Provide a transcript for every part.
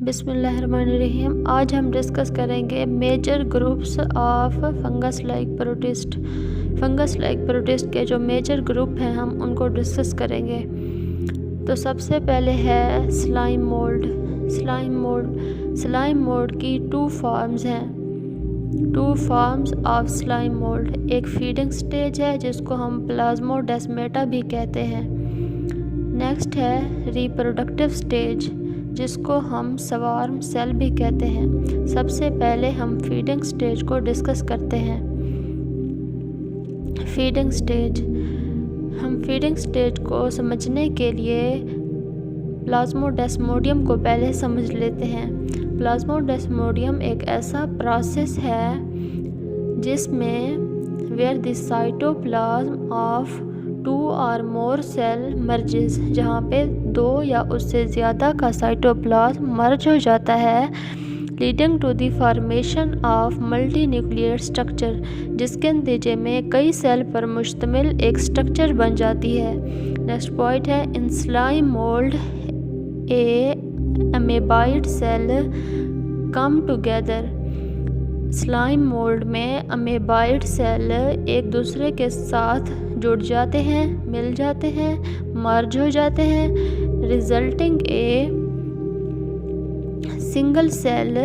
बिस्मिल्लाहिर्रहमानिर्रहीम। आज हम डिस्कस करेंगे major groups of fungus like protist. Fungus like protist के जो मेजर ग्रुप हैं हम उनको डिस्कस करेंगे। तो सबसे पहले है स्लाइम मोल्ड। स्लाइम मोल्ड की टू फॉर्म्स हैं, two forms of slime mould. एक फीडिंग स्टेज है जिसको हम प्लाज्मोडेस्माटा भी कहते हैं। नेक्स्ट है रिप्रोडक्टिव स्टेज जिसको हम स्वार्म सेल भी कहते हैं। सबसे पहले हम फीडिंग स्टेज को डिस्कस करते हैं। फीडिंग स्टेज, हम फीडिंग स्टेज को समझने के लिए प्लाज्मोडेस्मोडियम को पहले समझ लेते हैं। प्लाज्मोडेस्मोडियम एक ऐसा प्रोसेस है जिसमें वेयर द साइटोप्लाज्म ऑफ 2 और मोर सेल मर्जेस, जहाँ पे 2 या उससे ज़्यादा का साइटोप्लाज्म मर्ज हो जाता है, leading to the formation of multi nuclear structure, जिसके नतीजे में कई सेल पर मुश्तमिल एक स्ट्रक्चर बन जाती है। नेक्स्ट पॉइंट है in slime mould a amoeboid cell come together. Slime mould में अमेबाइड सेल एक दूसरे के साथ जुड़ जाते हैं, मिल जाते हैं, मर्ज हो जाते हैं, resulting a single cell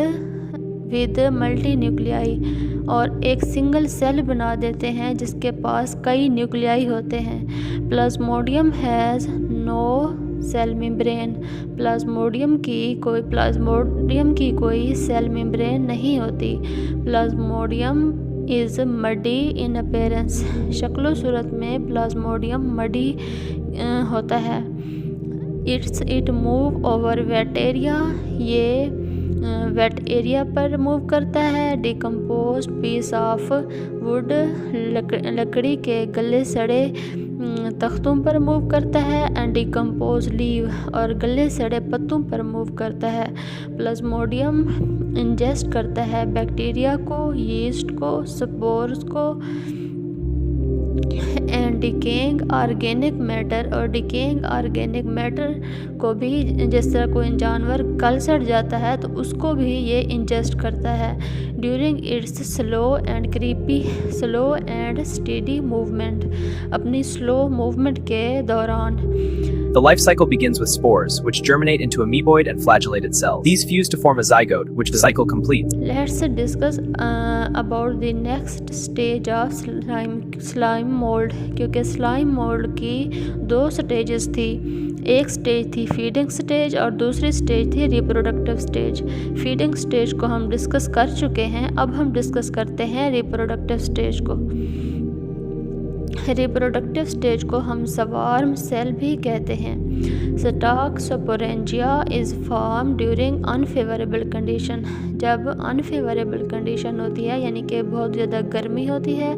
with multi nuclei, और एक सिंगल सेल बना देते हैं जिसके पास कई न्यूक्लियाई होते हैं। Plasmodium has no cell membrane. Plasmodium की कोई सेल मेम्ब्रेन नहीं होती। Plasmodium is muddy in appearance. शक्लो सूरत में प्लाज्मोडियम मडी होता है। It move over wet area, ये वेट एरिया पर मूव करता है। डिकम्पोज्ड पीस ऑफ वुड, लकड़ी के गले सड़े तख्तों पर मूव करता है। एंड डिकम्पोज लीव, और गले सड़े पत्तों पर मूव करता है। प्लाज्मोडियम इंजेस्ट करता है बैक्टीरिया को, यीस्ट को, स्पोर्स को, एंड डिकेइंग ऑर्गेनिक मैटर, और डिकेइंग ऑर्गेनिक मैटर को भी, जिस तरह कोई जानवर गल सड़ जाता है तो उसको भी ये इंजेस्ट करता है। During its slow and steady movement, अपनी स्लो मूवमेंट के दौरान। The life cycle begins with spores, which germinate into amoeboid and flagellated cells. These fuse to form a zygote, which the cycle completes. Let's discuss about the next stage of slime mold, क्योंकि slime mold की 2 stages थी। एक stage थी feeding stage और दूसरी stage थी reproductive stage. Feeding stage को हम डिस्कस कर चुके हैं, अब हम डिस्कस करते हैं रिप्रोडक्टिव स्टेज को। रिप्रोडक्टिव स्टेज को हम स्वार्म सेल भी कहते हैं। Stock sporangia is form during unfavourable condition. जब अनफेवरेबल कंडीशन होती है, यानी कि बहुत ज़्यादा गर्मी होती है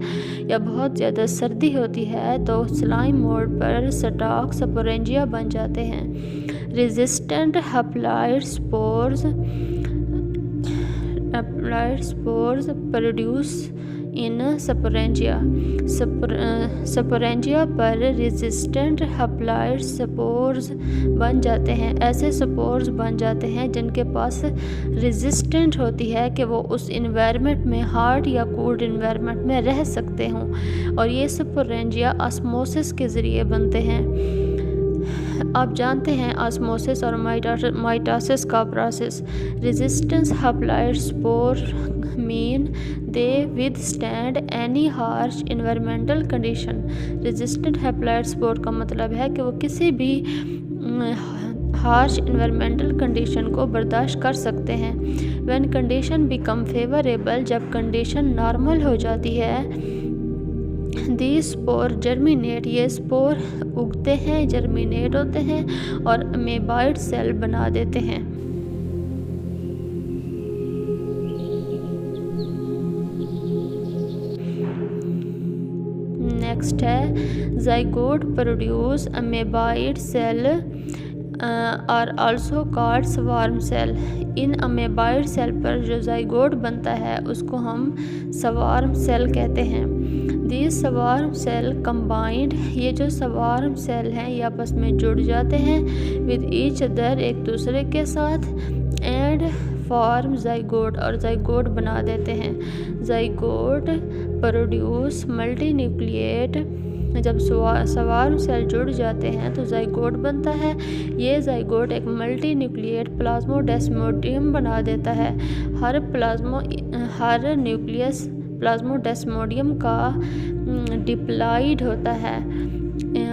या बहुत ज़्यादा सर्दी होती है, तो स्लाइम मोल्ड पर स्टॉक स्पोरेंजिया बन जाते हैं। Resistant haploid spores produce in sporangia. Sporangia पर रेजिस्टेंट हैप्लॉइड स्पोर्स बन जाते हैं। ऐसे स्पोर्स बन जाते हैं जिनके पास रेजिस्टेंट होती है कि वो उस इन्वायरमेंट में, हार्ड या कोल्ड इन्वायरमेंट में रह सकते हों, और ये स्पोरेंजिया ऑस्मोसिस के ज़रिए बनते हैं। आप जानते हैं ऑस्मोसिस और माइटोसिस का process. Resistance haploid spore mean they withstand any harsh environmental condition. Resistant haploid spore का मतलब है कि वो किसी भी हार्श इन्वायरमेंटल कंडीशन को बर्दाश्त कर सकते हैं। व्हेन कंडीशन बिकम फेवरेबल, जब कंडीशन नॉर्मल हो जाती है, दी स्पोर जर्मिनेट, ये स्पोर उगते हैं, जर्मिनेट होते हैं और अमेबाइड सेल बना देते हैं। नेक्स्ट है zygote produce amoeboid cell are also called swarm cell. इन अमेबाइड सेल पर जो ज़ाइगोट बनता है उसको हम स्वार्म सेल कहते हैं। दीज स्वार्म सेल कंबाइंड, ये जो स्वार्म सेल हैं ये आपस में जुड़ जाते हैं विद ईच अदर, एक दूसरे के साथ, एंड फॉर्म जाइगोट, और जाइगोट बना देते हैं। जाइगोट प्रोड्यूस मल्टीन्यूक्लिएट, जब स्वार्म सेल जुड़ जाते हैं तो जाइगोट बनता है। ये जाइगोट एक मल्टीन्यूक्लिएट प्लाज्मोडेस्मोडियम बना देता है। हर न्यूक्लियस प्लाज्मोडेस्मोडियम का डिप्लॉइड होता है।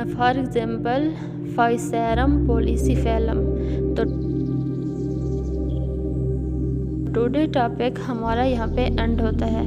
For example Physarum polycephalum. तो टुडे टॉपिक हमारा यहाँ पे एंड होता है।